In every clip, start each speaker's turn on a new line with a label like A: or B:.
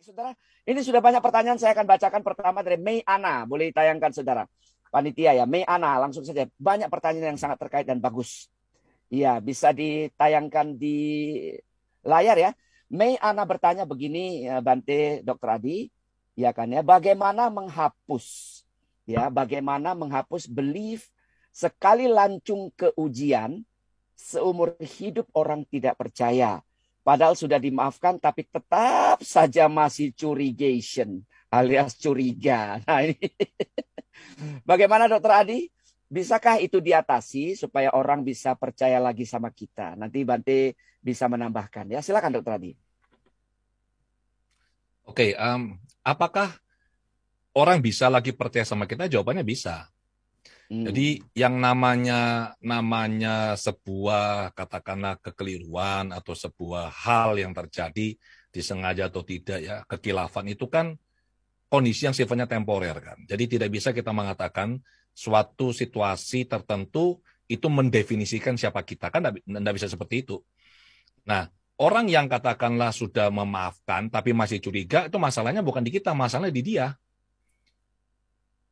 A: Baik, saudara. Ini sudah banyak pertanyaan. Saya akan bacakan pertama dari Mei Ana. Boleh ditayangkan, saudara. Panitia ya, Mei Ana. Langsung saja. Banyak pertanyaan yang sangat terkait dan bagus. Iya, bisa ditayangkan di layar ya. Mei Ana bertanya begini, ya, Bante, Dokter Adi. Ya kan ya, bagaimana menghapus belief sekali lancung ke ujian, seumur hidup orang tidak percaya. Padahal sudah dimaafkan tapi tetap saja masih curigation alias curiga. Nah, ini bagaimana Dokter Adi? Bisakah itu diatasi supaya orang bisa percaya lagi sama kita? Nanti Bante bisa menambahkan ya. Silakan Dokter Adi.
B: Oke, apakah orang bisa lagi percaya sama kita? Jawabannya bisa. Jadi yang namanya sebuah katakanlah kekeliruan atau sebuah hal yang terjadi disengaja atau tidak ya, kekilafan itu kan kondisi yang sifatnya temporer kan. Jadi tidak bisa kita mengatakan suatu situasi tertentu itu mendefinisikan siapa kita, kan tidak bisa seperti itu. Nah, orang yang katakanlah sudah memaafkan tapi masih curiga, itu masalahnya bukan di kita, masalahnya di dia.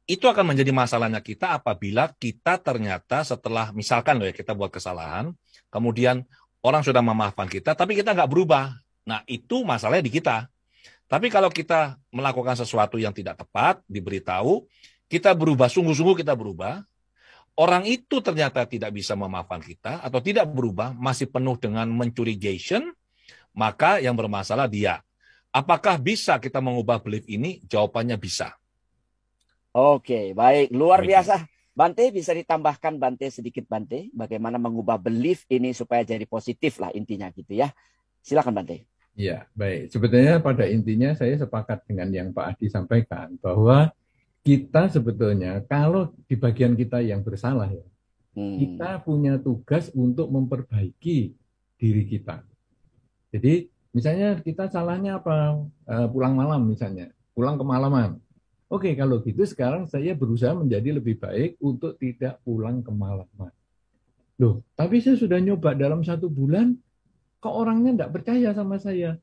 B: Itu akan menjadi masalahnya kita apabila kita ternyata setelah, misalkan loh ya, kita buat kesalahan, kemudian orang sudah memaafkan kita, tapi kita nggak berubah. Nah, itu masalahnya di kita. Tapi kalau kita melakukan sesuatu yang tidak tepat, diberitahu, kita berubah, sungguh-sungguh kita berubah, orang itu ternyata tidak bisa memaafkan kita, atau tidak berubah, masih penuh dengan mencurigation, maka yang bermasalah dia. Apakah bisa kita mengubah belief ini? Jawabannya bisa.
A: Oke, baik. Luar
B: Demikian.
A: biasa. Bante, bisa ditambahkan Bante sedikit Bante. Bagaimana mengubah belief ini supaya jadi positif lah intinya gitu ya. Silakan Bante.
C: Ya, baik. Sebetulnya pada intinya saya sepakat dengan yang Pak Adi sampaikan bahwa kita sebetulnya kalau di bagian kita yang bersalah ya, kita punya tugas untuk memperbaiki diri kita. Jadi misalnya kita salahnya apa? Pulang malam misalnya, pulang kemalaman. Oke, kalau gitu sekarang saya berusaha menjadi lebih baik untuk tidak pulang kemalaman. Loh, tapi saya sudah nyoba dalam 1 bulan, kok orangnya enggak percaya sama saya?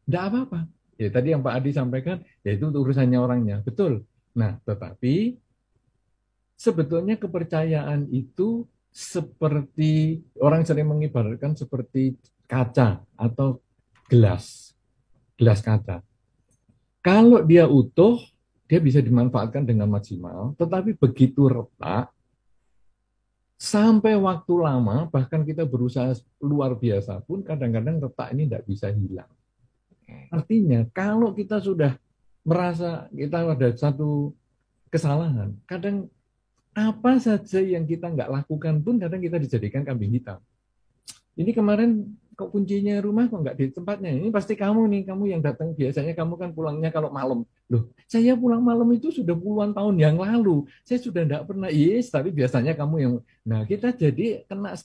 C: Enggak apa-apa. Ya tadi yang Pak Adi sampaikan, ya itu urusannya orangnya. Betul. Nah, tetapi sebetulnya kepercayaan itu seperti, orang sering mengibaratkan seperti kaca atau gelas kaca. Kalau dia utuh, dia bisa dimanfaatkan dengan maksimal, tetapi begitu retak, sampai waktu lama, bahkan kita berusaha luar biasa pun, kadang-kadang retak ini tidak bisa hilang. Artinya, kalau kita sudah merasa kita ada satu kesalahan, kadang apa saja yang kita nggak lakukan pun, kadang kita dijadikan kambing hitam. Ini kemarin kok kuncinya rumah kok nggak di tempatnya? Ini pasti kamu nih, kamu yang datang biasanya kamu kan pulangnya kalau malam. Loh, saya pulang malam itu sudah puluhan tahun yang lalu. Saya sudah nggak pernah, yes, tapi biasanya kamu yang. Nah, kita jadi kena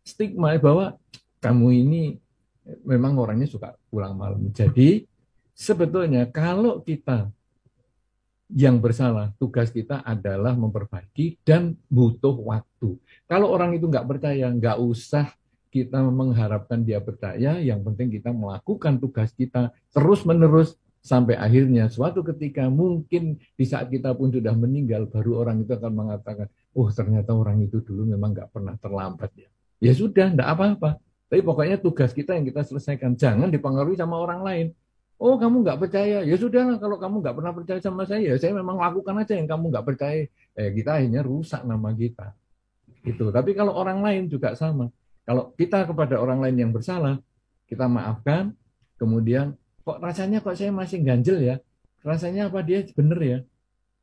C: stigma bahwa kamu ini memang orangnya suka pulang malam. Jadi sebetulnya kalau kita yang bersalah, tugas kita adalah memperbaiki dan butuh waktu. Kalau orang itu nggak percaya, nggak usah kita mengharapkan dia percaya, yang penting kita melakukan tugas kita terus-menerus sampai akhirnya suatu ketika mungkin di saat kita pun sudah meninggal, baru orang itu akan mengatakan, oh ternyata orang itu dulu memang nggak pernah terlambat ya. Ya sudah, nggak apa-apa. Tapi pokoknya tugas kita yang kita selesaikan, jangan dipengaruhi sama orang lain. Oh kamu nggak percaya, ya sudahlah kalau kamu nggak pernah percaya sama saya memang lakukan aja yang kamu nggak percaya. Kita akhirnya rusak nama kita. Itu. Tapi kalau orang lain juga sama. Kalau kita kepada orang lain yang bersalah, kita maafkan, kemudian kok rasanya kok saya masih ganjel ya, rasanya apa dia benar ya,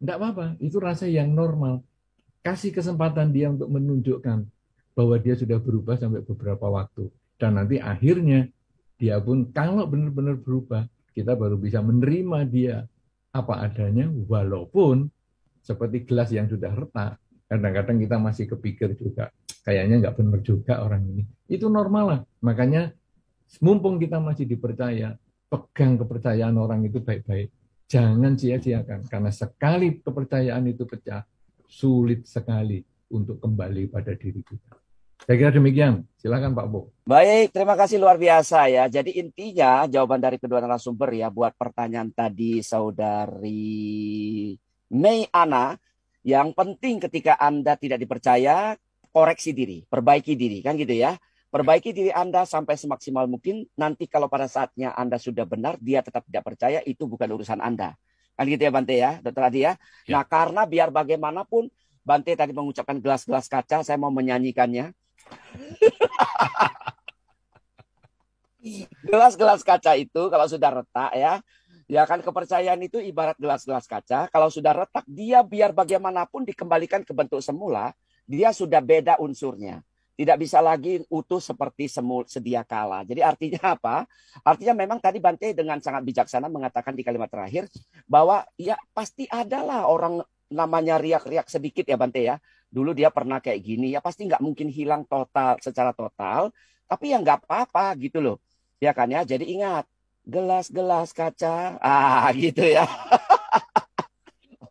C: enggak apa-apa, itu rasa yang normal. Kasih kesempatan dia untuk menunjukkan bahwa dia sudah berubah sampai beberapa waktu. Dan nanti akhirnya dia pun kalau benar-benar berubah, kita baru bisa menerima dia apa adanya, walaupun seperti gelas yang sudah retak, kadang-kadang kita masih kepikir juga, kayaknya nggak benar juga orang ini. Itu normal lah. Makanya mumpung kita masih dipercaya, pegang kepercayaan orang itu baik-baik. Jangan sia-siakan, karena sekali kepercayaan itu pecah, sulit sekali untuk kembali pada diri kita. Saya kira demikian. Silakan Pak Bo.
A: Baik, terima kasih luar biasa ya. Jadi intinya jawaban dari kedua narasumber ya buat pertanyaan tadi saudari Mei Ana, yang penting ketika Anda tidak dipercaya, koreksi diri, perbaiki diri, kan gitu ya. Perbaiki diri Anda sampai semaksimal mungkin. Nanti kalau pada saatnya Anda sudah benar, dia tetap tidak percaya, itu bukan urusan Anda. Kan gitu ya Bante ya, Dokter Adi ya.
B: Ya.
A: Nah, karena biar bagaimanapun Bante tadi mengucapkan gelas-gelas kaca, saya mau menyanyikannya. Gelas-gelas kaca itu kalau sudah retak ya kan kepercayaan itu ibarat gelas-gelas kaca. Kalau sudah retak, dia biar bagaimanapun dikembalikan ke bentuk semula, dia sudah beda unsurnya. Tidak bisa lagi utuh seperti sedia kala. Jadi artinya apa? Artinya memang tadi Bante dengan sangat bijaksana mengatakan di kalimat terakhir bahwa ya pasti adalah orang namanya riak-riak sedikit ya Bante ya. Dulu dia pernah kayak gini, ya pasti nggak mungkin hilang total secara total. Tapi ya nggak apa-apa gitu loh. Ya kan ya, jadi ingat, gelas-gelas kaca, gitu ya.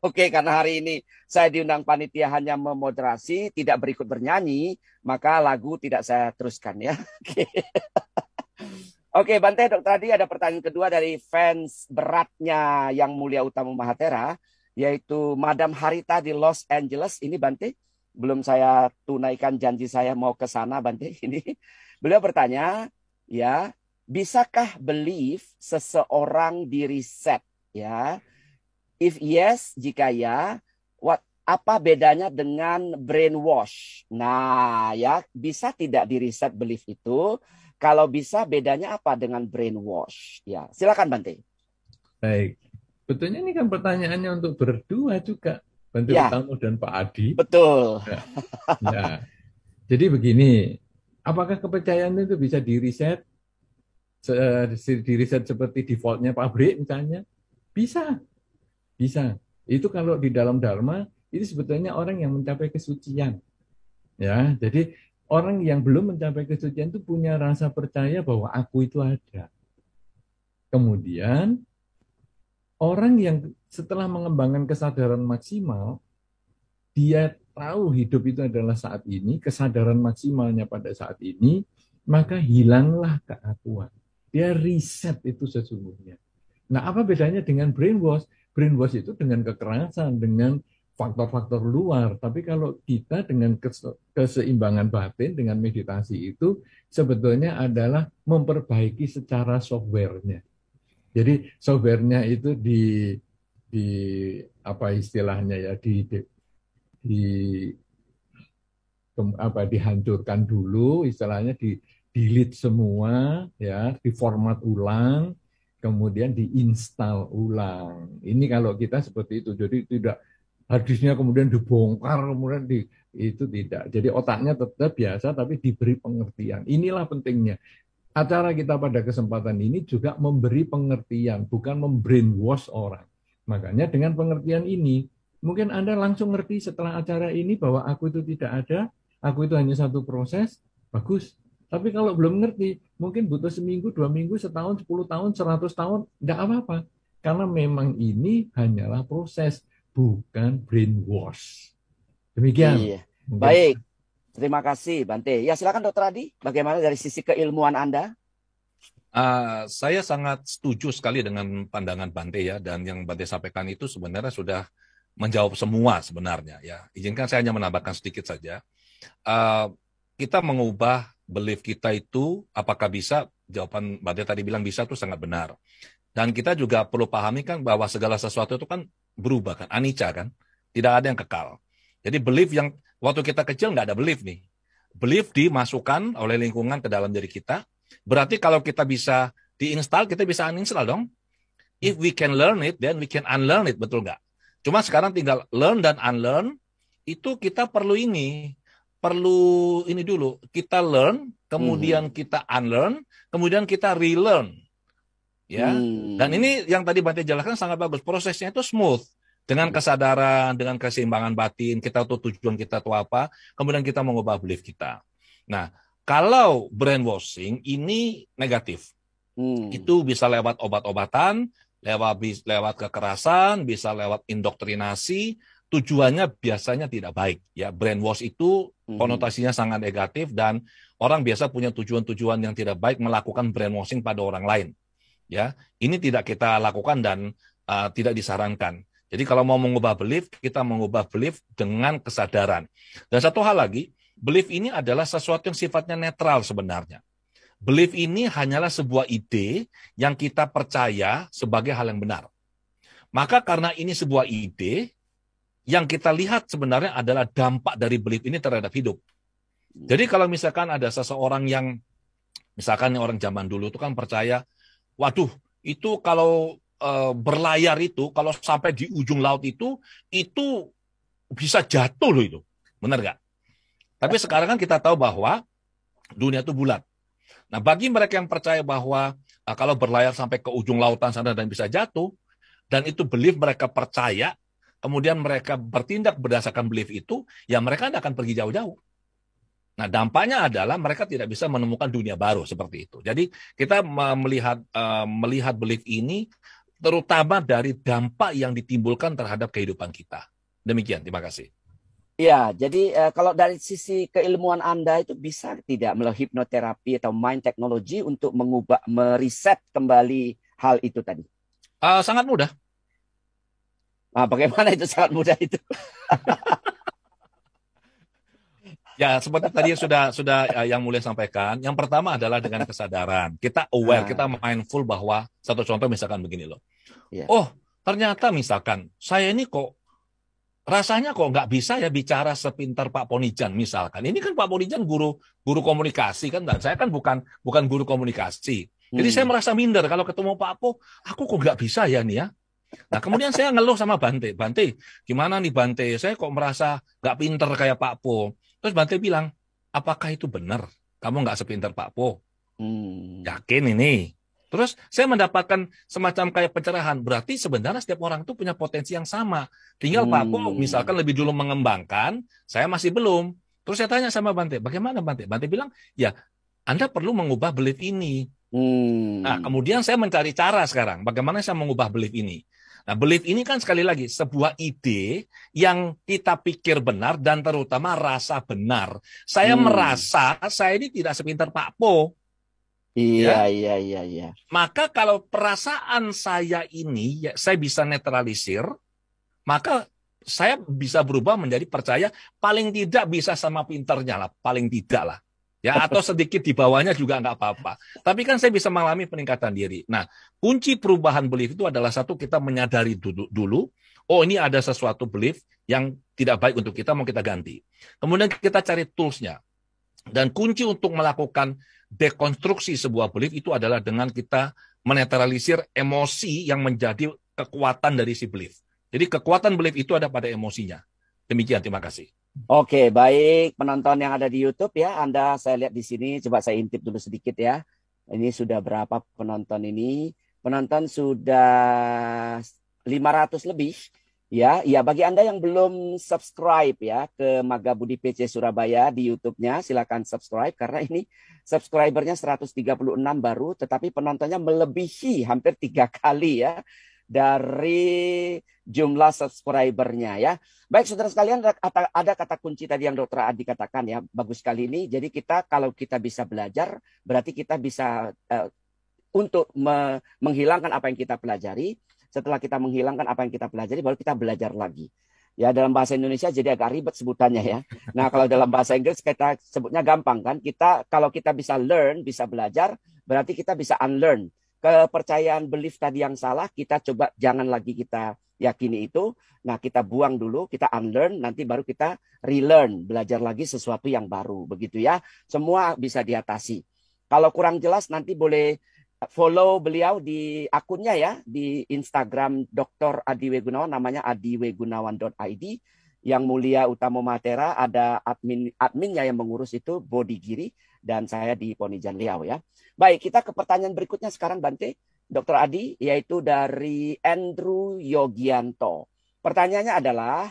A: Oke, karena hari ini saya diundang panitia hanya memoderasi, tidak berikut bernyanyi, maka lagu tidak saya teruskan ya. Oke, Oke Bante, Dokter Adi, ada pertanyaan kedua dari fans beratnya Yang Mulia Utama Mahatera, yaitu Madam Harita di Los Angeles. Ini Bante, belum saya tunaikan janji saya mau ke sana Bante. Ini beliau bertanya, ya, bisakah belief seseorang di reset? Ya, if yes, jika ya, apa bedanya dengan brainwash? Nah, ya, bisa tidak di reset belief itu? Kalau bisa, bedanya apa dengan brainwash? Ya, silakan Bante.
C: Baik, betulnya ini kan pertanyaannya untuk berdua juga, Bante
A: Ya,
C: Utamo dan Pak Adi.
A: betul.
C: Ya. Jadi begini, apakah kepercayaan itu bisa di-reset? Di-reset seperti defaultnya pabrik misalnya? Bisa. Itu kalau di dalam Dharma, itu sebetulnya orang yang mencapai kesucian. Ya, jadi orang yang belum mencapai kesucian itu punya rasa percaya bahwa aku itu ada. Kemudian, orang yang setelah mengembangkan kesadaran maksimal, dia tahu hidup itu adalah saat ini, kesadaran maksimalnya pada saat ini, maka hilanglah keakuan. Dia reset itu sesungguhnya. Nah, apa bedanya dengan brainwash? Brainwash itu dengan kekerasan, dengan faktor-faktor luar. Tapi kalau kita dengan keseimbangan batin, dengan meditasi itu sebetulnya adalah memperbaiki secara softwarenya. Jadi softwarenya itu di apa istilahnya ya dihancurkan dulu, istilahnya di delete semua, ya, diformat ulang, kemudian diinstal ulang. Ini kalau kita seperti itu, jadi tidak hadisnya kemudian dibongkar, kemudian itu tidak. Jadi otaknya tetap biasa, tapi diberi pengertian. Inilah pentingnya. Acara kita pada kesempatan ini juga memberi pengertian, bukan membrainwash orang. Makanya dengan pengertian ini, mungkin Anda langsung ngerti setelah acara ini bahwa aku itu tidak ada, aku itu hanya satu proses, bagus. Tapi kalau belum ngerti, mungkin butuh seminggu, 2 minggu, setahun, 10 tahun, 100 tahun, tidak apa-apa. Karena memang ini hanyalah proses, bukan brainwash. Demikian.
A: Iya. Baik, terima kasih Bante. Ya silakan Dokter Adi, bagaimana dari sisi keilmuan Anda?
B: Saya sangat setuju sekali dengan pandangan Bante ya, dan yang Bante sampaikan itu sebenarnya sudah menjawab semua sebenarnya ya. Izinkan saya hanya menambahkan sedikit saja. Kita mengubah belief kita itu apakah bisa? Jawaban Bante tadi bilang bisa, itu sangat benar. Dan kita juga perlu pahami kan bahwa segala sesuatu itu kan berubah kan, anicca kan, tidak ada yang kekal. Jadi belief yang waktu kita kecil nggak ada belief nih. Belief dimasukkan oleh lingkungan ke dalam diri kita. Berarti kalau kita bisa diinstal, kita bisa uninstall dong. If we can learn it, then we can unlearn it, betul nggak? Cuma sekarang tinggal learn dan unlearn, itu kita perlu ini dulu. Kita learn, kemudian kita unlearn, kemudian kita relearn. Ya. Dan ini yang tadi Bante jelaskan sangat bagus. Prosesnya itu smooth. Dengan kesadaran, dengan keseimbangan batin, kita tahu tujuan kita itu apa, kemudian kita mengubah belief kita. Nah, kalau brainwashing ini negatif. Itu bisa lewat obat-obatan, lewat kekerasan, bisa lewat indoktrinasi, tujuannya biasanya tidak baik. Ya, brainwash itu konotasinya sangat negatif dan orang biasa punya tujuan-tujuan yang tidak baik melakukan brainwashing pada orang lain. Ya, ini tidak kita lakukan dan tidak disarankan. Jadi kalau mau mengubah belief, kita mengubah belief dengan kesadaran. Dan satu hal lagi, belief ini adalah sesuatu yang sifatnya netral sebenarnya. Belief ini hanyalah sebuah ide yang kita percaya sebagai hal yang benar. Maka karena ini sebuah ide, yang kita lihat sebenarnya adalah dampak dari belief ini terhadap hidup. Jadi kalau misalkan ada seseorang yang, misalkan orang zaman dulu itu kan percaya, waduh, itu kalau berlayar itu, kalau sampai di ujung laut itu bisa jatuh loh itu. Benar nggak? Tapi sekarang kan kita tahu bahwa dunia itu bulat. Nah, bagi mereka yang percaya bahwa kalau berlayar sampai ke ujung lautan sana dan bisa jatuh, dan itu belief mereka percaya, kemudian mereka bertindak berdasarkan belief itu, ya mereka tidak akan pergi jauh-jauh. Nah, dampaknya adalah mereka tidak bisa menemukan dunia baru seperti itu. Jadi kita melihat belief ini terutama dari dampak yang ditimbulkan terhadap kehidupan kita. Demikian, terima kasih.
A: Ya, jadi kalau dari sisi keilmuan Anda itu bisa tidak melalui hipnoterapi atau mind technology untuk meriset kembali hal itu tadi?
B: Sangat mudah.
A: Bagaimana itu sangat mudah itu?
B: Ya, seperti tadi sudah yang Mulia sampaikan. Yang pertama adalah dengan kesadaran. Kita aware, kita mindful bahwa satu contoh misalkan begini loh. Yeah. Oh, ternyata misalkan saya ini kok rasanya kok nggak bisa ya bicara sepintar Pak Ponijan misalkan. Ini kan Pak Ponijan guru komunikasi kan, dan saya kan bukan guru komunikasi. Jadi saya merasa minder kalau ketemu Pak Po, aku kok nggak bisa ya nih ya. Nah kemudian saya ngeluh sama Bante, gimana nih Bante? Saya kok merasa nggak pinter kayak Pak Po. Terus Bante bilang, apakah itu benar? Kamu nggak sepintar Pak Po? Yakin ini? Terus saya mendapatkan semacam kayak pencerahan. Berarti sebenarnya setiap orang itu punya potensi yang sama. Tinggal Pak Po misalkan lebih dulu mengembangkan, saya masih belum. Terus saya tanya sama Bante, bagaimana Bante? Bante bilang, ya Anda perlu mengubah belief ini. Nah kemudian saya mencari cara sekarang, bagaimana saya mengubah belief ini. Nah belief ini kan sekali lagi sebuah ide yang kita pikir benar dan terutama rasa benar. Saya merasa saya ini tidak sepintar Pak Po.
A: Iya.
B: Maka kalau perasaan saya ini ya, saya bisa netralisir, maka saya bisa berubah menjadi percaya paling tidak bisa sama pinternya lah, paling tidak lah. Ya, atau sedikit di bawahnya juga nggak apa-apa. Tapi kan saya bisa mengalami peningkatan diri. Nah, kunci perubahan belief itu adalah satu, kita menyadari dulu, oh ini ada sesuatu belief yang tidak baik untuk kita, mau kita ganti. Kemudian kita cari tools-nya. Dan kunci untuk melakukan dekonstruksi sebuah belief itu adalah dengan kita menetralisir emosi yang menjadi kekuatan dari si belief. Jadi kekuatan belief itu ada pada emosinya. Demikian, terima kasih.
A: Oke, baik penonton yang ada di YouTube ya, saya lihat di sini, coba saya intip dulu sedikit ya. Ini sudah berapa penonton ini? Penonton sudah 500 lebih. Ya, bagi Anda yang belum subscribe ya ke Maga Budi PC Surabaya di YouTube-nya, silakan subscribe karena ini subscribernya 136 baru, tetapi penontonnya melebihi hampir 3 kali ya dari jumlah subscribernya ya. Baik saudara sekalian, ada kata kunci tadi yang Dr. Adi katakan ya, bagus sekali ini. Jadi kalau kita bisa belajar, berarti kita bisa untuk menghilangkan apa yang kita pelajari. Setelah kita menghilangkan apa yang kita pelajari, baru kita belajar lagi. Ya, dalam bahasa Indonesia jadi agak ribet sebutannya ya. Nah, kalau dalam bahasa Inggris kita sebutnya gampang kan. Kalau kita bisa learn, bisa belajar, berarti kita bisa unlearn. Kepercayaan belief tadi yang salah, kita coba jangan lagi kita yakini itu. Nah, kita buang dulu, kita unlearn, nanti baru kita relearn, belajar lagi sesuatu yang baru. Begitu ya. Semua bisa diatasi. Kalau kurang jelas nanti boleh follow beliau di akunnya ya, di Instagram Dr. Adi W. Gunawan, namanya adiwgunawan.id. Yang Mulia Utamo Matera, ada adminnya yang mengurus itu, Bodi Giri, dan saya di Ponijan Liao ya. Baik, kita ke pertanyaan berikutnya sekarang Bante, Dr. Adi, yaitu dari Andrew Yogianto. Pertanyaannya adalah,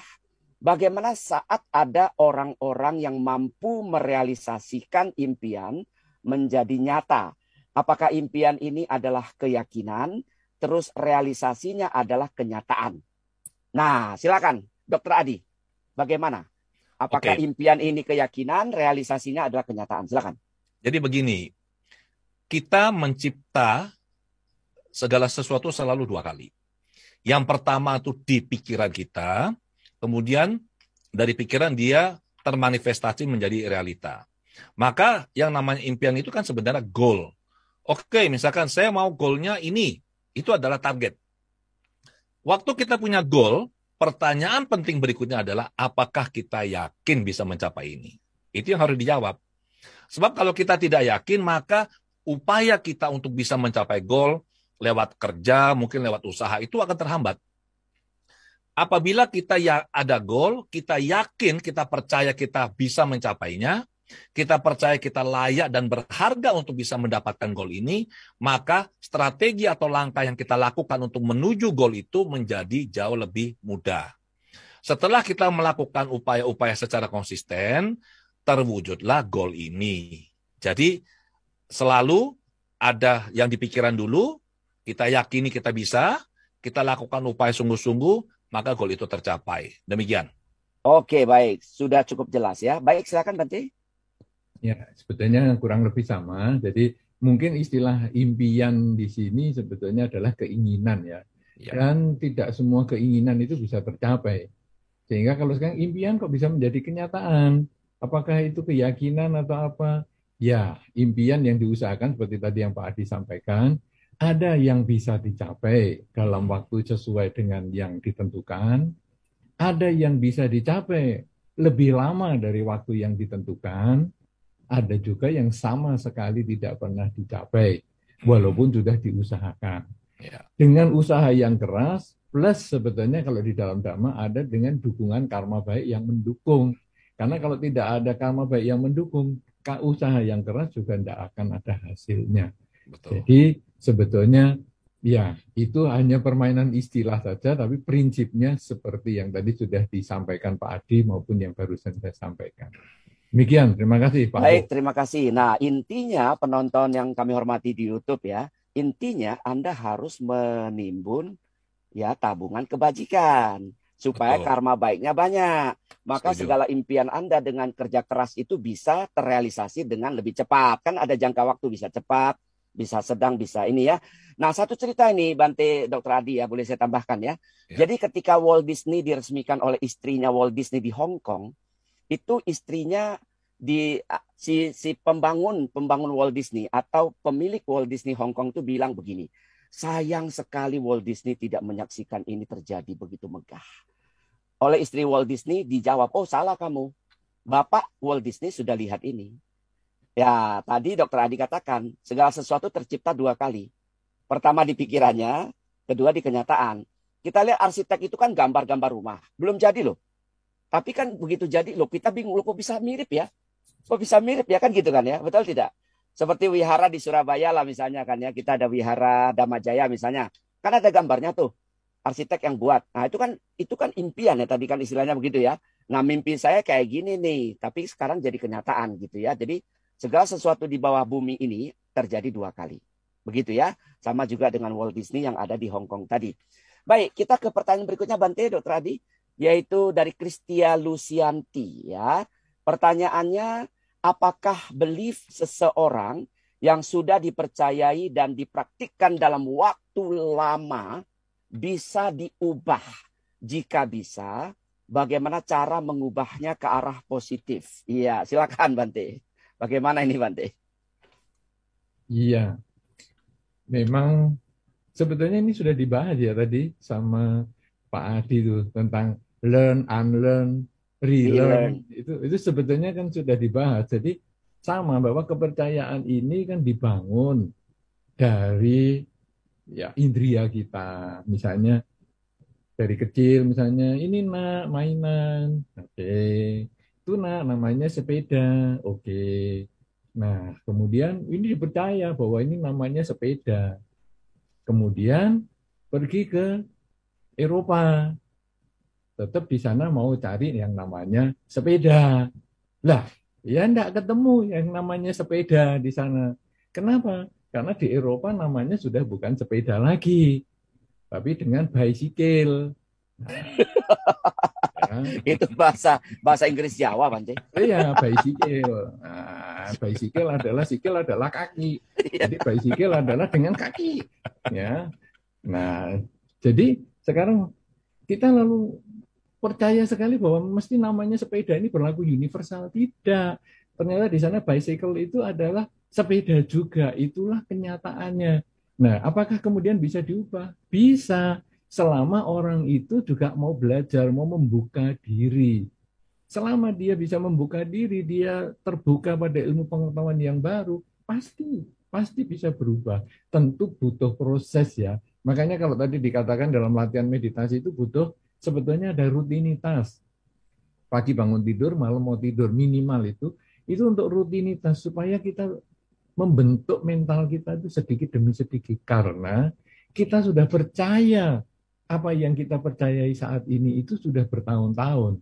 A: bagaimana saat ada orang-orang yang mampu merealisasikan impian menjadi nyata? Apakah impian ini adalah keyakinan, terus realisasinya adalah kenyataan? Nah, silakan Dr. Adi, bagaimana? Apakah impian ini keyakinan, realisasinya adalah kenyataan? Silakan.
B: Jadi begini, kita mencipta segala sesuatu selalu 2 kali. Yang pertama itu di pikiran kita, kemudian dari pikiran dia termanifestasi menjadi realita. Maka yang namanya impian itu kan sebenarnya goal. Oke, misalkan saya mau goalnya ini, itu adalah target. Waktu kita punya goal, pertanyaan penting berikutnya adalah apakah kita yakin bisa mencapai ini? Itu yang harus dijawab. Sebab kalau kita tidak yakin, maka upaya kita untuk bisa mencapai goal lewat kerja, mungkin lewat usaha, itu akan terhambat. Apabila kita ada goal, kita yakin, kita percaya kita bisa mencapainya, kita percaya kita layak dan berharga untuk bisa mendapatkan goal ini, maka strategi atau langkah yang kita lakukan untuk menuju goal itu menjadi jauh lebih mudah. Setelah kita melakukan upaya-upaya secara konsisten, terwujudlah goal ini. Jadi selalu ada yang dipikiran dulu, kita yakini kita bisa, kita lakukan upaya sungguh-sungguh, maka goal itu tercapai. Demikian.
A: Oke, baik. Sudah cukup jelas ya. Baik, silakan Bante.
C: Ya, sebetulnya kurang lebih sama. Jadi mungkin istilah impian di sini sebetulnya adalah keinginan ya. Dan tidak semua keinginan itu bisa tercapai. Sehingga kalau sekarang impian kok bisa menjadi kenyataan? Apakah itu keyakinan atau apa? Ya, impian yang diusahakan seperti tadi yang Pak Adi sampaikan, ada yang bisa dicapai dalam waktu sesuai dengan yang ditentukan, ada yang bisa dicapai lebih lama dari waktu yang ditentukan, ada juga yang sama sekali tidak pernah dicapai, walaupun sudah diusahakan. Dengan usaha yang keras, plus sebetulnya kalau di dalam Dhamma ada dengan dukungan karma baik yang mendukung. Karena kalau tidak ada karma baik yang mendukung, usaha yang keras juga tidak akan ada hasilnya. Betul. Jadi sebetulnya ya itu hanya permainan istilah saja, tapi prinsipnya seperti yang tadi sudah disampaikan Pak Adi maupun yang barusan saya sampaikan. Demikian, terima kasih Pak.
A: Baik, terima kasih. Nah, intinya penonton yang kami hormati di YouTube ya, intinya Anda harus menimbun ya tabungan kebajikan supaya karma baiknya banyak. Maka segala impian Anda dengan kerja keras itu bisa terrealisasi dengan lebih cepat. Kan ada jangka waktu, bisa cepat, bisa sedang, bisa ini ya. Nah, satu cerita ini Bante Dr. Adi ya, boleh saya tambahkan ya. Jadi ketika Walt Disney diresmikan oleh istrinya Walt Disney di Hong Kong, itu istrinya si pembangun Walt Disney atau pemilik Walt Disney Hong Kong itu bilang begini, sayang sekali Walt Disney tidak menyaksikan ini terjadi begitu megah. Oleh istri Walt Disney dijawab, oh salah kamu, Bapak Walt Disney sudah lihat ini. Ya tadi Dr. Adi katakan segala sesuatu tercipta 2 kali. Pertama di pikirannya, kedua di kenyataan. Kita lihat arsitek itu kan gambar-gambar rumah, belum jadi loh. Tapi kan begitu jadi loh, kita bingung loh kok bisa mirip ya. Kok bisa mirip ya kan gitu kan ya, betul tidak? Seperti wihara di Surabaya lah misalnya kan ya, kita ada wihara Dhamajaya misalnya. Kan ada gambarnya tuh, arsitek yang buat. Nah itu kan impian ya tadi kan istilahnya begitu ya. Nah mimpi saya kayak gini nih, tapi sekarang jadi kenyataan gitu ya. Jadi segala sesuatu di bawah bumi ini terjadi 2 kali. Begitu ya, sama juga dengan Walt Disney yang ada di Hong Kong tadi. Baik, kita ke pertanyaan berikutnya Bante, Dr. Adi. Yaitu dari Kristia Lucianti ya. Pertanyaannya, apakah belief seseorang yang sudah dipercayai dan dipraktikkan dalam waktu lama bisa diubah? Jika bisa, bagaimana cara mengubahnya ke arah positif? Iya, silakan Bante. Bagaimana ini Bante?
C: Iya, memang sebetulnya ini sudah dibahas ya tadi sama Pak Adi tuh tentang learn, unlearn, relearn. Itu sebetulnya kan sudah dibahas. Jadi sama bahwa kepercayaan ini kan dibangun dari ya indria kita. Misalnya dari kecil misalnya ini nak mainan, oke. Itu nak namanya sepeda, oke. Nah, kemudian ini dipercaya bahwa ini namanya sepeda. Kemudian pergi ke Eropa. Tetap di sana mau cari yang namanya sepeda. Lah, ya enggak ketemu yang namanya sepeda di sana. Kenapa? Karena di Eropa namanya sudah bukan sepeda lagi, tapi dengan bicycle. Nah,
A: Itu bahasa Inggris Jawa, Bante.
C: Iya, bicycle. Nah, bicycle adalah kaki. Jadi bicycle adalah dengan kaki. Ya. Nah, jadi sekarang kita lalu percaya sekali bahwa mesti namanya sepeda ini berlaku universal. Tidak. Ternyata di sana bicycle itu adalah sepeda juga. Itulah kenyataannya. Nah, apakah kemudian bisa diubah? Bisa. Selama orang itu juga mau belajar, mau membuka diri. Selama dia bisa membuka diri, dia terbuka pada ilmu pengetahuan yang baru, pasti bisa berubah. Tentu butuh proses ya. Makanya kalau tadi dikatakan dalam latihan meditasi itu butuh sebetulnya ada rutinitas. Pagi bangun tidur, malam mau tidur, minimal itu untuk rutinitas supaya kita membentuk mental kita itu sedikit demi sedikit. Karena kita sudah percaya apa yang kita percayai saat ini itu sudah bertahun-tahun.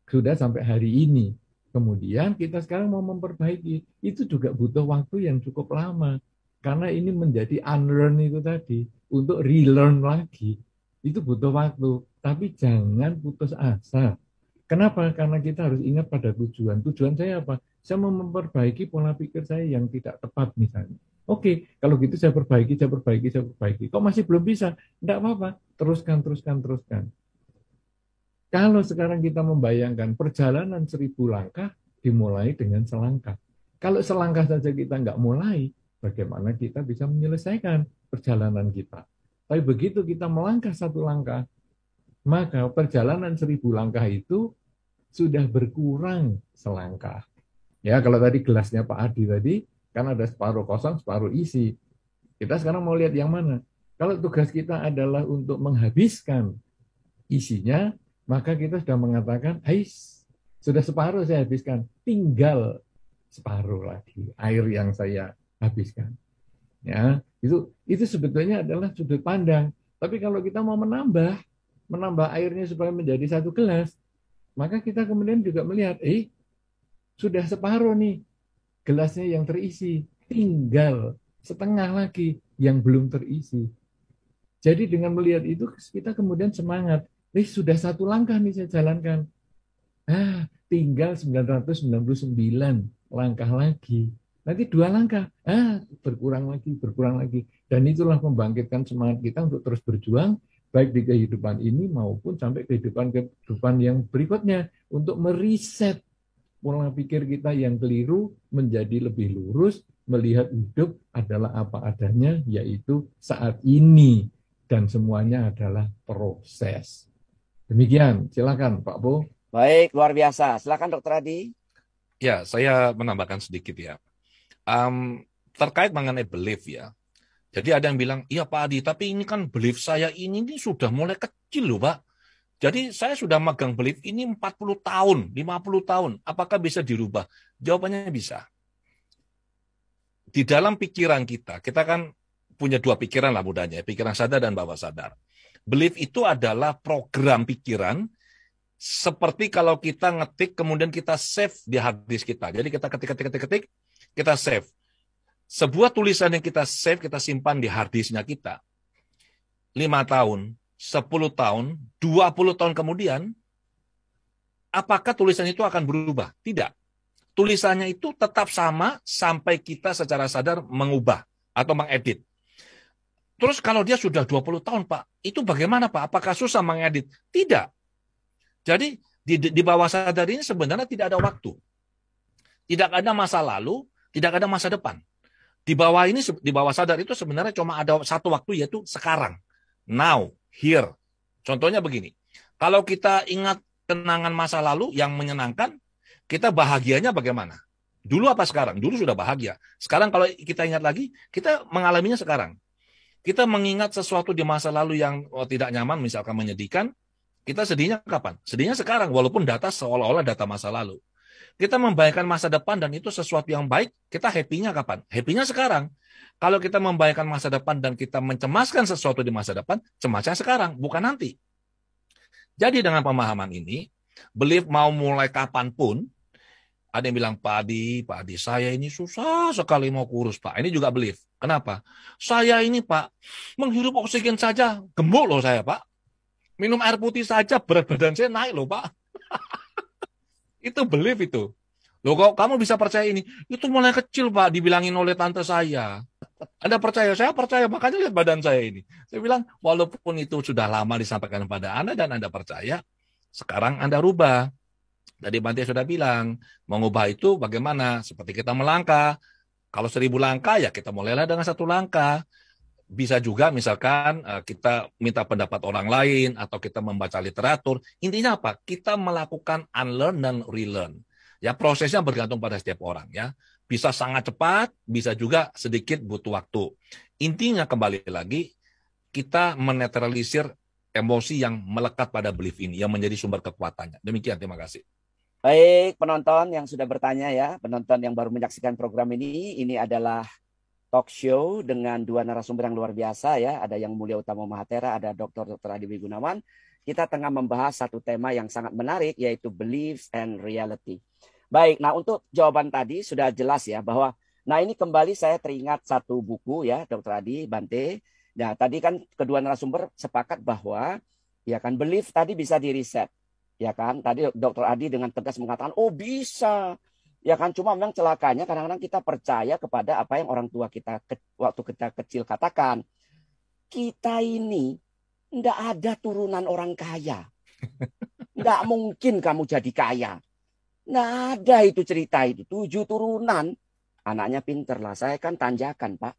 C: Sudah sampai hari ini. Kemudian kita sekarang mau memperbaiki. Itu juga butuh waktu yang cukup lama. Karena ini menjadi unlearn itu tadi. Untuk relearn lagi. Itu butuh waktu. Tapi jangan putus asa. Kenapa? Karena kita harus ingat pada tujuan. Tujuan saya apa? Saya mau memperbaiki pola pikir saya yang tidak tepat misalnya. Oke, kalau gitu saya perbaiki. Kok masih belum bisa? Tidak apa-apa. Teruskan. Kalau sekarang kita membayangkan perjalanan 1000 langkah dimulai dengan selangkah. Kalau selangkah saja kita nggak mulai, bagaimana kita bisa menyelesaikan perjalanan kita? Tapi begitu kita melangkah 1 langkah, maka perjalanan 1000 langkah itu sudah berkurang selangkah. Ya, kalau tadi gelasnya Pak Adi tadi, kan ada separuh kosong, separuh isi. Kita sekarang mau lihat yang mana. Kalau tugas kita adalah untuk menghabiskan isinya, maka kita sudah mengatakan, sudah separuh saya habiskan, tinggal separuh lagi air yang saya habiskan. Ya, itu sebetulnya adalah sudut pandang. Tapi kalau kita mau menambah airnya supaya menjadi 1 gelas, maka kita kemudian juga melihat, sudah separuh nih gelasnya yang terisi, tinggal setengah lagi yang belum terisi. Jadi dengan melihat itu kita kemudian semangat. Sudah 1 langkah nih saya jalankan. Tinggal 999 langkah lagi. Nanti 2 langkah. Berkurang lagi. Dan itulah membangkitkan semangat kita untuk terus berjuang, baik di kehidupan ini maupun sampai kehidupan yang berikutnya. Untuk meriset pola pikir kita yang keliru menjadi lebih lurus, melihat hidup adalah apa adanya, yaitu saat ini. Dan semuanya adalah proses. Demikian, silakan Pak Bo.
A: Baik, luar biasa. Silakan Dr. Adi.
B: Ya, saya menambahkan sedikit ya. Terkait mengenai belief ya. Jadi ada yang bilang, iya Pak Adi, tapi ini kan belief saya ini sudah mulai kecil loh Pak. Jadi saya sudah megang belief ini 40 tahun, 50 tahun. Apakah bisa dirubah? Jawabannya bisa. Di dalam pikiran kita kan punya 2 pikiran lah mudahnya, pikiran sadar dan bawah sadar. Belief itu adalah program pikiran, seperti kalau kita ngetik, kemudian kita save di hard disk kita. Jadi kita ketik, kita save. Sebuah tulisan yang kita save, kita simpan di hard disknya kita. 5 tahun, 10 tahun, 20 tahun kemudian, apakah tulisan itu akan berubah? Tidak. Tulisannya itu tetap sama sampai kita secara sadar mengubah atau mengedit. Terus kalau dia sudah 20 tahun, Pak, itu bagaimana, Pak? Apakah susah mengedit? Tidak. Jadi di bawah sadar ini sebenarnya tidak ada waktu. Tidak ada masa lalu, tidak ada masa depan. Di bawah sadar itu sebenarnya cuma ada 1 waktu, yaitu sekarang. Now, here. Contohnya begini. Kalau kita ingat kenangan masa lalu yang menyenangkan, kita bahagianya bagaimana? Dulu apa sekarang? Dulu sudah bahagia. Sekarang kalau kita ingat lagi, kita mengalaminya sekarang. Kita mengingat sesuatu di masa lalu yang tidak nyaman, misalkan menyedihkan, kita sedihnya kapan? Sedihnya sekarang, walaupun data seolah-olah data masa lalu. Kita membayangkan masa depan dan itu sesuatu yang baik, kita happy-nya kapan? Happy-nya sekarang. Kalau kita membayangkan masa depan dan kita mencemaskan sesuatu di masa depan, cemasnya sekarang, bukan nanti. Jadi dengan pemahaman ini, belief mau mulai kapanpun, ada yang bilang, Pak Adi, saya ini susah sekali mau kurus, Pak. Ini juga belief. Kenapa? Saya ini, Pak, menghirup oksigen saja, gemuk loh saya, Pak. Minum air putih saja berat badan saya naik loh, Pak. Itu belief itu. Loh, kok kamu bisa percaya ini? Itu mulai kecil, Pak, dibilangin oleh tante saya. Anda percaya? Saya percaya, makanya lihat badan saya ini. Saya bilang, walaupun itu sudah lama disampaikan kepada Anda dan Anda percaya, sekarang Anda rubah. Tadi Bante sudah bilang, mengubah itu bagaimana? Seperti kita melangkah. Kalau 1000 langkah, ya kita mulailah dengan 1 langkah. Bisa juga misalkan kita minta pendapat orang lain atau kita membaca literatur. Intinya apa? Kita melakukan unlearn dan relearn. Ya, prosesnya bergantung pada setiap orang ya. Bisa sangat cepat, bisa juga sedikit butuh waktu. Intinya kembali lagi kita menetralisir emosi yang melekat pada belief ini yang menjadi sumber kekuatannya. Demikian, terima kasih.
A: Baik, penonton yang sudah bertanya ya, penonton yang baru menyaksikan program ini adalah talk show dengan 2 narasumber yang luar biasa ya. Ada Yang Mulia Utama Mahathera, ada Dr. Adi Gunawan. Kita tengah membahas satu tema yang sangat menarik, yaitu beliefs and reality. Baik, nah untuk jawaban tadi sudah jelas ya bahwa, nah ini kembali saya teringat satu buku ya, Dr. Adi, Bante. Nah tadi kan kedua narasumber sepakat bahwa ya kan belief tadi bisa di-reset. Ya kan, tadi Dr. Adi dengan tegas mengatakan, oh bisa. Ya kan, cuma memang celakanya kadang-kadang kita percaya kepada apa yang orang tua kita waktu kita kecil katakan. Kita ini enggak ada turunan orang kaya. Enggak mungkin kamu jadi kaya. Enggak ada itu cerita itu. 7 turunan. Anaknya pinter lah. Saya kan tanjakan, Pak.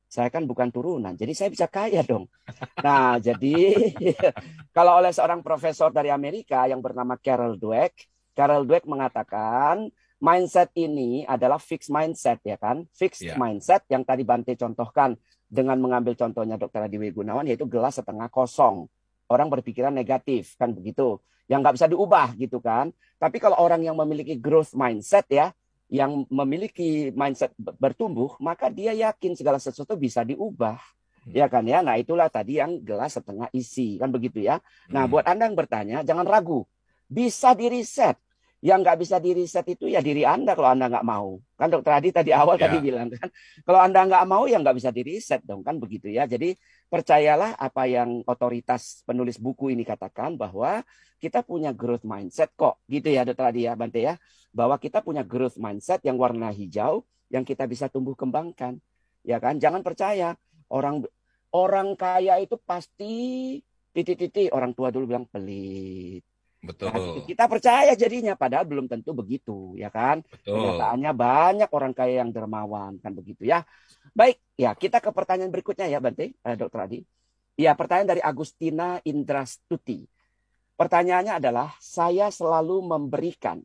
A: Saya kan bukan turunan. Jadi saya bisa kaya dong. Nah, jadi kalau oleh seorang profesor dari Amerika yang bernama Carol Dweck mengatakan mindset ini adalah fixed mindset ya kan. Fixed mindset yang tadi Bante contohkan dengan mengambil contohnya Dr. Adi Gunawan, yaitu gelas setengah kosong. Orang berpikiran negatif kan begitu. Yang nggak bisa diubah gitu kan. Tapi kalau orang yang memiliki growth mindset ya, yang memiliki mindset bertumbuh, maka dia yakin segala sesuatu bisa diubah. Ya kan ya. Nah itulah tadi yang gelas setengah isi kan begitu ya. Nah buat Anda yang bertanya, jangan ragu. Bisa di-reset. Yang nggak bisa di-reset itu ya diri Anda kalau Anda nggak mau. Kan Dr. Adi tadi awal tadi bilang kan. Kalau Anda nggak mau ya nggak bisa di-reset dong kan begitu ya. Jadi percayalah apa yang otoritas penulis buku ini katakan bahwa kita punya growth mindset kok. Gitu ya Dr. Adi ya Bante ya. Bahwa kita punya growth mindset yang warna hijau yang kita bisa tumbuh kembangkan. Ya kan? Jangan percaya orang kaya itu pasti titik-titik orang tua dulu bilang pelit.
B: Betul.
A: Nah, kita percaya jadinya, padahal belum tentu begitu, ya kan? Kenyataannya banyak orang kaya yang dermawan, kan begitu ya. Baik, ya kita ke pertanyaan berikutnya ya, Bante, Dr. Adi. Ya, pertanyaan dari Agustina Indrastuti. Pertanyaannya adalah, saya selalu memberikan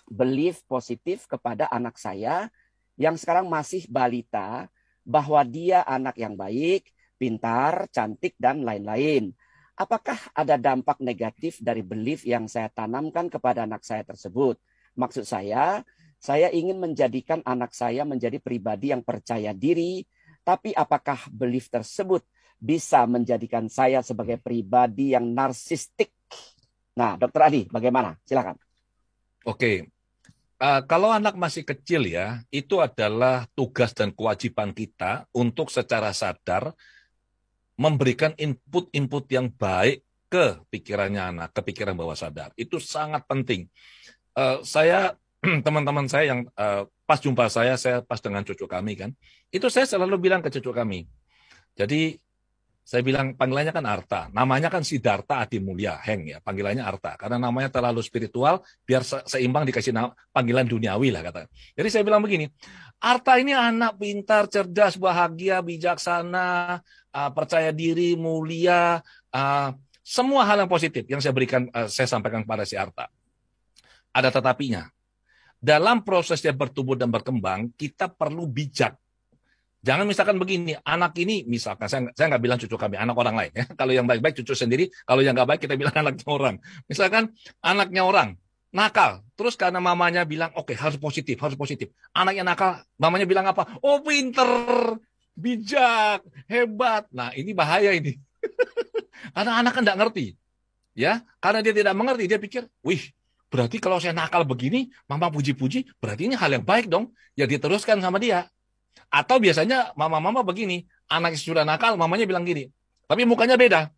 A: belief positif kepada anak saya yang sekarang masih balita, bahwa dia anak yang baik, pintar, cantik, dan lain-lain. Apakah ada dampak negatif dari belief yang saya tanamkan kepada anak saya tersebut? Maksud saya ingin menjadikan anak saya menjadi pribadi yang percaya diri, tapi apakah belief tersebut bisa menjadikan saya sebagai pribadi yang narsistik? Nah, Dr. Adi, bagaimana? Silakan.
B: Oke. Kalau anak masih kecil ya, itu adalah tugas dan kewajiban kita untuk secara sadar memberikan input-input yang baik ke pikirannya anak, ke pikiran bawah sadar. Itu sangat penting. Teman-teman saya yang pas jumpa saya pas dengan cucu kami kan, itu saya selalu bilang ke cucu kami. Jadi saya bilang panggilannya kan Arta, namanya kan Siddhartha Adi Mulia, Heng ya, panggilannya Arta. Karena namanya terlalu spiritual, biar seimbang dikasih panggilan duniawi lah kata. Jadi saya bilang begini, Arta ini anak pintar, cerdas, bahagia, bijaksana, percaya diri, mulia, semua hal yang positif yang saya sampaikan kepada si Arta. Ada tetapinya. Dalam prosesnya bertumbuh dan berkembang, kita perlu bijak. Jangan misalkan begini, anak ini misalkan, saya nggak bilang cucu kami, anak orang lain. Ya. Kalau yang baik-baik cucu sendiri, kalau yang nggak baik kita bilang anaknya orang. Misalkan anaknya orang, nakal. Terus karena mamanya bilang, oke, harus positif, harus positif. Anaknya nakal, mamanya bilang apa? Oh pinter, bijak, hebat. Nah ini bahaya ini. Karena anak kan nggak ngerti. Ya, karena dia tidak mengerti, dia pikir, wih, berarti kalau saya nakal begini, mama puji-puji, berarti ini hal yang baik dong. Ya diteruskan sama dia. Atau biasanya mama-mama begini, anak sudah nakal, mamanya bilang gini, tapi mukanya beda.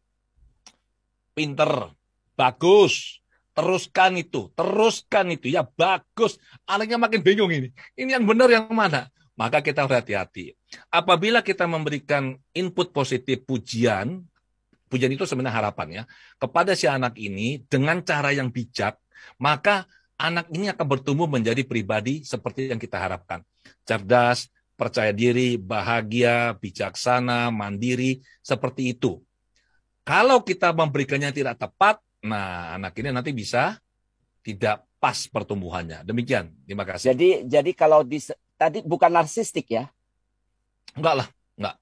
B: pinter, bagus. Teruskan itu, ya bagus. Anaknya makin bingung ini. Ini yang benar yang mana? Maka kita harus hati-hati. Apabila kita memberikan input positif pujian itu sebenarnya harapan ya, kepada si anak ini dengan cara yang bijak, maka anak ini akan bertumbuh menjadi pribadi seperti yang kita harapkan. Cerdas, percaya diri, bahagia, bijaksana, mandiri, seperti itu. Kalau kita memberikannya tidak tepat, nah, anak ini nanti bisa tidak pas pertumbuhannya. Demikian. Terima kasih.
A: Jadi kalau tadi bukan narsistik ya?
B: Enggak lah, enggak.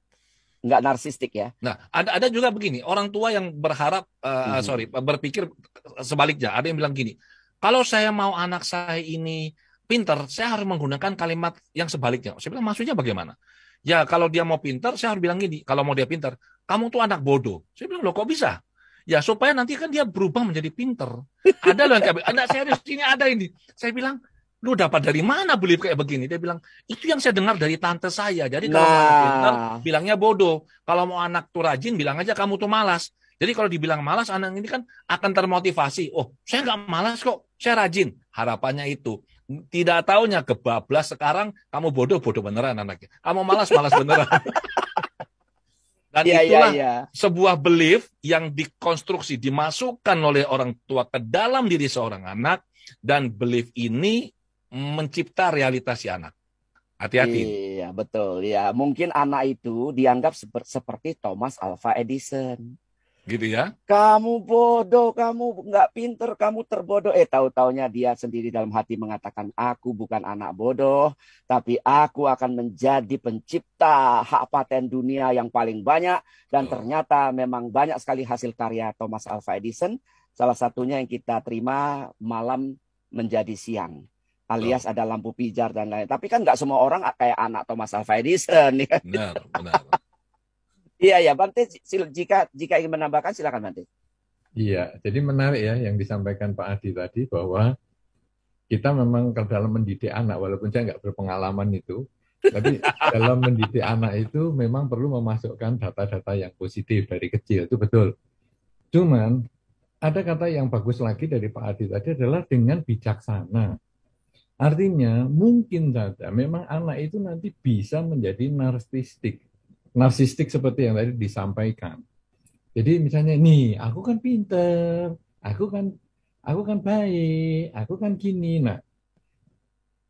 A: Enggak narsistik ya?
B: Nah, ada juga begini, orang tua yang berharap, berpikir sebaliknya. Ada yang bilang gini, kalau saya mau anak saya ini pintar, saya harus menggunakan kalimat yang sebaliknya. Saya bilang, maksudnya bagaimana? Ya, kalau dia mau pintar, saya harus bilang gini, kalau mau dia pintar, kamu tuh anak bodoh. Saya bilang, loh kok bisa? Ya, supaya nanti kan dia berubah menjadi pinter. Ada loh yang kayak, enggak serius, ini ada ini. Saya bilang, lu dapat dari mana belief kayak begini? Dia bilang, itu yang saya dengar dari tante saya. Jadi kalau mau anak pinter, bilangnya bodoh. Kalau mau anak tuh rajin, bilang aja kamu tuh malas. Jadi kalau dibilang malas, anak ini kan akan termotivasi. Oh, saya nggak malas kok, saya rajin. Harapannya itu. Tidak taunya kebablas sekarang, kamu bodoh beneran anaknya. Kamu malas beneran. Dan itulah sebuah belief yang dikonstruksi, dimasukkan oleh orang tua ke dalam diri seorang anak, dan belief ini mencipta realitas si anak. Hati-hati.
A: Iya, betul. Ya, mungkin anak itu dianggap seperti Thomas Alva Edison.
B: Gitu ya?
A: Kamu bodoh, kamu nggak pinter, kamu terbodoh. Tahu-taunya dia sendiri dalam hati mengatakan, aku bukan anak bodoh, tapi aku akan menjadi pencipta hak paten dunia yang paling banyak. Dan ternyata memang banyak sekali hasil karya Thomas Alva Edison. Salah satunya yang kita terima malam menjadi siang. Alias ada lampu pijar dan lain. Tapi kan nggak semua orang kayak anak Thomas Alva Edison.
B: Benar.
A: Iya, Bante, jika ingin menambahkan silakan Bante.
C: Iya, jadi menarik ya yang disampaikan Pak Adi tadi bahwa kita memang dalam mendidik anak, walaupun saya nggak berpengalaman itu, tapi dalam mendidik anak itu memang perlu memasukkan data-data yang positif dari kecil, itu betul. Cuman ada kata yang bagus lagi dari Pak Adi tadi adalah dengan bijaksana. Artinya mungkin saja memang anak itu nanti bisa menjadi narsistik seperti yang tadi disampaikan. Jadi misalnya nih, aku kan pinter, aku kan baik, aku kan gini. Nah,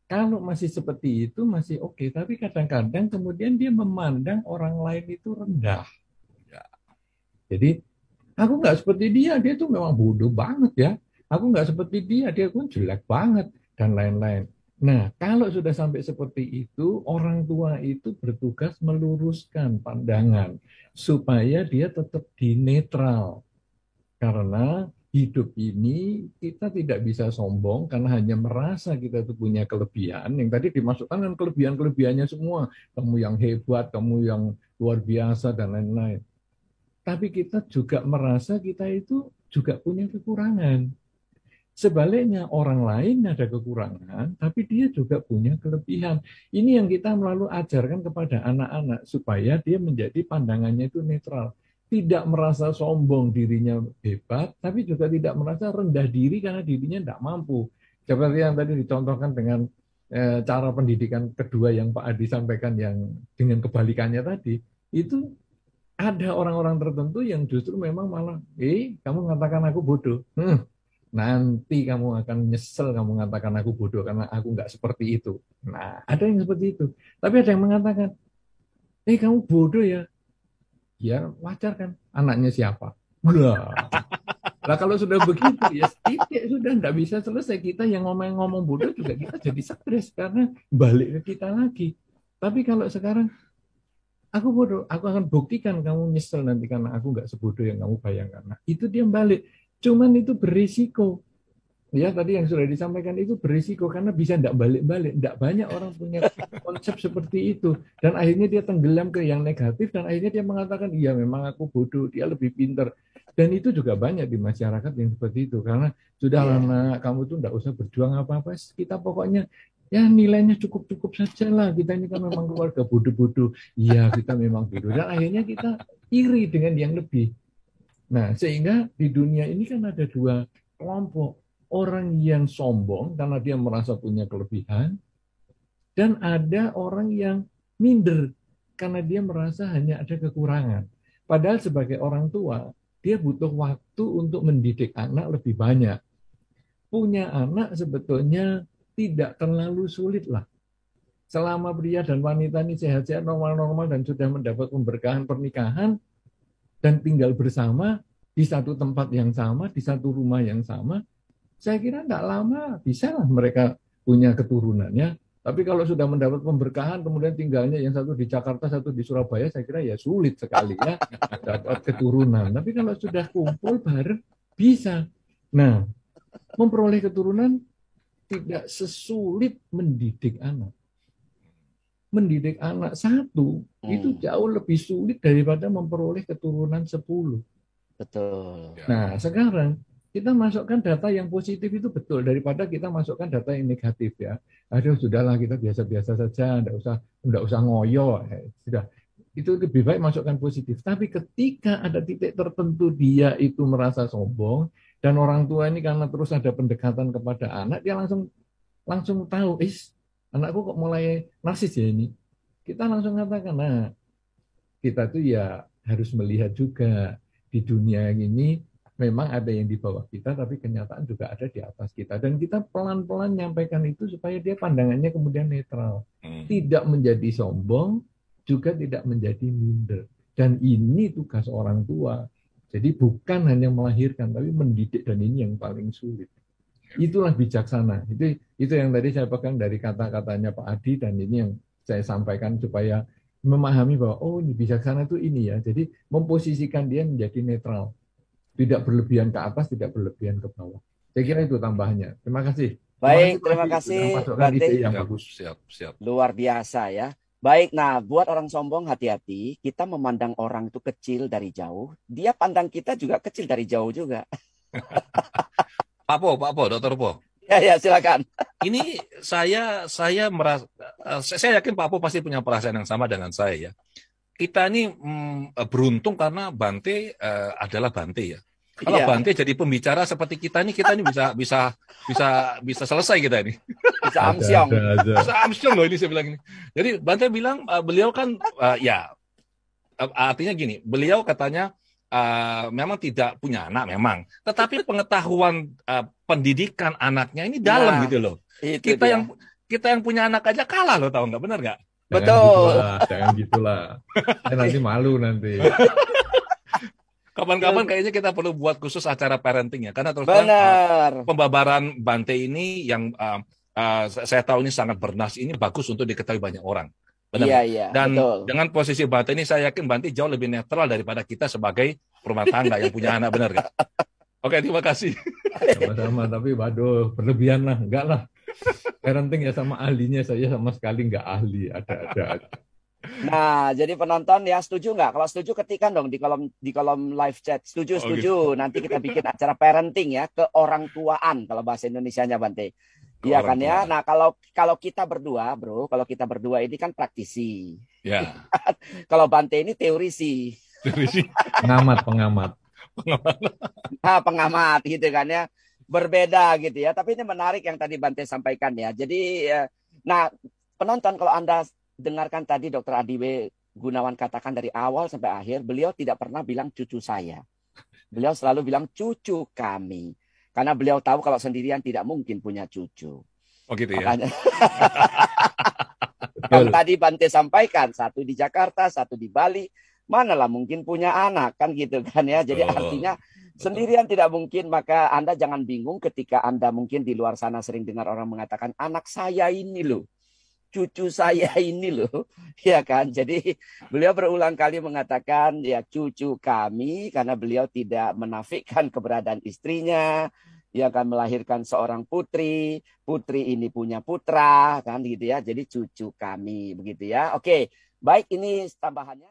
C: kalau masih seperti itu masih oke, tapi kadang-kadang kemudian dia memandang orang lain itu rendah. Jadi aku nggak seperti dia tuh memang bodoh banget ya. Aku nggak seperti dia pun jelek banget dan lain-lain. Nah, kalau sudah sampai seperti itu, orang tua itu bertugas meluruskan pandangan supaya dia tetap di netral. Karena hidup ini kita tidak bisa sombong karena hanya merasa kita itu punya kelebihan. Yang tadi dimasukkan kan kelebihan-kelebihannya semua. Kamu yang hebat, kamu yang luar biasa, dan lain-lain. Tapi kita juga merasa kita itu juga punya kekurangan. Sebaliknya orang lain ada kekurangan, tapi dia juga punya kelebihan. Ini yang kita selalu ajarkan kepada anak-anak supaya dia menjadi pandangannya itu netral. Tidak merasa sombong dirinya hebat, tapi juga tidak merasa rendah diri karena dirinya tidak mampu. Seperti yang tadi dicontohkan dengan cara pendidikan kedua yang Pak Adi sampaikan yang dengan kebalikannya tadi, itu ada orang-orang tertentu yang justru memang malah, kamu mengatakan aku bodoh. Nanti kamu akan nyesel kamu mengatakan aku bodoh karena aku nggak seperti itu. Nah, ada yang seperti itu. Tapi ada yang mengatakan, kamu bodoh ya. Ya wajar kan, anaknya siapa? Nah, kalau sudah begitu ya titik sudah nggak bisa selesai. Kita yang ngomong bodoh juga kita jadi stres karena balik ke kita lagi. Tapi kalau sekarang aku bodoh, aku akan buktikan kamu nyesel nanti karena aku nggak sebodoh yang kamu bayangkan. Nah, itu dia balik. Cuman itu berisiko. Ya, tadi yang sudah disampaikan itu berisiko karena bisa tidak balik-balik. Tidak banyak orang punya konsep seperti itu. Dan akhirnya dia tenggelam ke yang negatif dan akhirnya dia mengatakan, iya memang aku bodoh, dia lebih pintar. Dan itu juga banyak di masyarakat yang seperti itu. Karena sudah lama kamu tuh tidak usah berjuang apa-apa. Kita pokoknya ya nilainya cukup-cukup saja lah. Kita ini kan memang keluarga bodoh-bodoh. Iya, kita memang bodoh. Dan akhirnya kita iri dengan yang lebih. Nah, sehingga di dunia ini kan ada dua kelompok. Orang yang sombong karena dia merasa punya kelebihan, dan ada orang yang minder karena dia merasa hanya ada kekurangan. Padahal sebagai orang tua, dia butuh waktu untuk mendidik anak lebih banyak. Punya anak sebetulnya tidak terlalu sulit lah. Selama pria dan wanita ini sehat-sehat, normal-normal, dan sudah mendapat pemberkahan pernikahan, dan tinggal bersama di satu tempat yang sama, di satu rumah yang sama, saya kira nggak lama bisa lah mereka punya keturunannya. Tapi kalau sudah mendapat pemberkahan, kemudian tinggalnya yang satu di Jakarta, satu di Surabaya, saya kira ya sulit sekali ya dapat keturunan. Tapi kalau sudah kumpul bareng, bisa. Nah, memperoleh keturunan tidak sesulit mendidik anak. Mendidik anak satu itu jauh lebih sulit daripada memperoleh keturunan 10.
A: Betul.
C: Nah, sekarang kita masukkan data yang positif itu betul daripada kita masukkan data yang negatif ya. Aduh, sudahlah kita biasa-biasa saja, enggak usah ngoyo. Sudah. Itu lebih baik masukkan positif. Tapi ketika ada titik tertentu dia itu merasa sombong dan orang tua ini karena terus ada pendekatan kepada anak, dia langsung tahu, anakku kok mulai narsis ya ini. Kita langsung katakan, nah, kita tuh ya harus melihat juga di dunia ini memang ada yang di bawah kita, tapi kenyataan juga ada di atas kita. Dan kita pelan-pelan nyampaikan itu supaya dia pandangannya kemudian netral. Tidak menjadi sombong, juga tidak menjadi minder. Dan ini tugas orang tua. Jadi bukan hanya melahirkan, tapi mendidik, dan ini yang paling sulit. Itulah bijaksana. Itu yang tadi saya pegang dari kata-katanya Pak Adi, dan ini yang saya sampaikan supaya memahami bahwa ini bijaksana itu ini ya. Jadi memposisikan dia menjadi netral. Tidak berlebihan ke atas, tidak berlebihan ke bawah. Saya kira itu tambahannya. Terima kasih.
A: Baik, terima kasih
C: Bante. Ide yang bagus.
B: Siap.
A: Luar biasa ya. Baik, nah buat orang sombong hati-hati, kita memandang orang itu kecil dari jauh, dia pandang kita juga kecil dari jauh juga.
B: Pak Po, Dr. Po.
A: Ya, silakan.
B: Ini saya merasa, saya yakin Pak Po pasti punya perasaan yang sama dengan saya ya. Kita ini beruntung karena Bante adalah Bante ya. Kalau Bante jadi pembicara seperti kita ini bisa selesai kita ini.
A: Bisa amsyong.
B: Bisa amsyong loh ini saya bilang ini. Jadi Bante bilang beliau kan artinya gini, beliau katanya memang tidak punya anak memang, tetapi pengetahuan pendidikan anaknya ini dalam gitu loh. Kita yang punya anak aja kalah loh, tahu nggak, benar nggak?
A: Betul.
C: Jangan gitulah. Saya nanti malu nanti.
B: Kapan-kapan kayaknya kita perlu buat khusus acara parenting ya, karena terus terang pembabaran Bante ini yang saya tahu ini sangat bernas, ini bagus untuk diketahui banyak orang. Benar.
A: Iya,
B: dan
A: betul.
B: Dengan posisi Bante ini saya yakin Bante jauh lebih netral daripada kita sebagai rumah tangga yang punya anak, benar nggak? Oke, terima kasih.
C: Sama-sama, tapi waduh, berlebihan lah, enggak lah. Parenting ya sama ahlinya, saya sama sekali enggak ahli, ada.
A: Nah, jadi penonton ya setuju nggak? Kalau setuju ketikan dong di kolom live chat. Setuju.
B: Gitu.
A: Nanti kita bikin acara parenting ya, ke orang tuaan kalau bahasa Indonesianya, Bante. Iya kan ya. Nah, kalau kita berdua, Bro, ini kan praktisi.
B: Ya.
A: Kalau Bante ini teorisi.
C: Pengamat.
A: Pengamat gitu kan ya. Berbeda gitu ya. Tapi ini menarik yang tadi Bante sampaikan ya. Jadi nah, penonton kalau Anda dengarkan tadi Dr. Adiwe Gunawan katakan dari awal sampai akhir, beliau tidak pernah bilang cucu saya. Beliau selalu bilang cucu kami. Karena beliau tahu kalau sendirian tidak mungkin punya cucu.
B: Oh gitu ya.
A: Yang tadi Bante sampaikan, satu di Jakarta, satu di Bali, manalah mungkin punya anak, kan gitu kan ya. Jadi artinya sendirian tidak mungkin, maka Anda jangan bingung ketika Anda mungkin di luar sana sering dengar orang mengatakan, anak saya ini loh, cucu saya ini loh, ya kan. Jadi beliau berulang kali mengatakan ya cucu kami, karena beliau tidak menafikan keberadaan istrinya. Ia akan melahirkan seorang putri ini punya putra, kan gitu ya. Jadi cucu kami begitu ya. Oke, baik, ini tambahannya.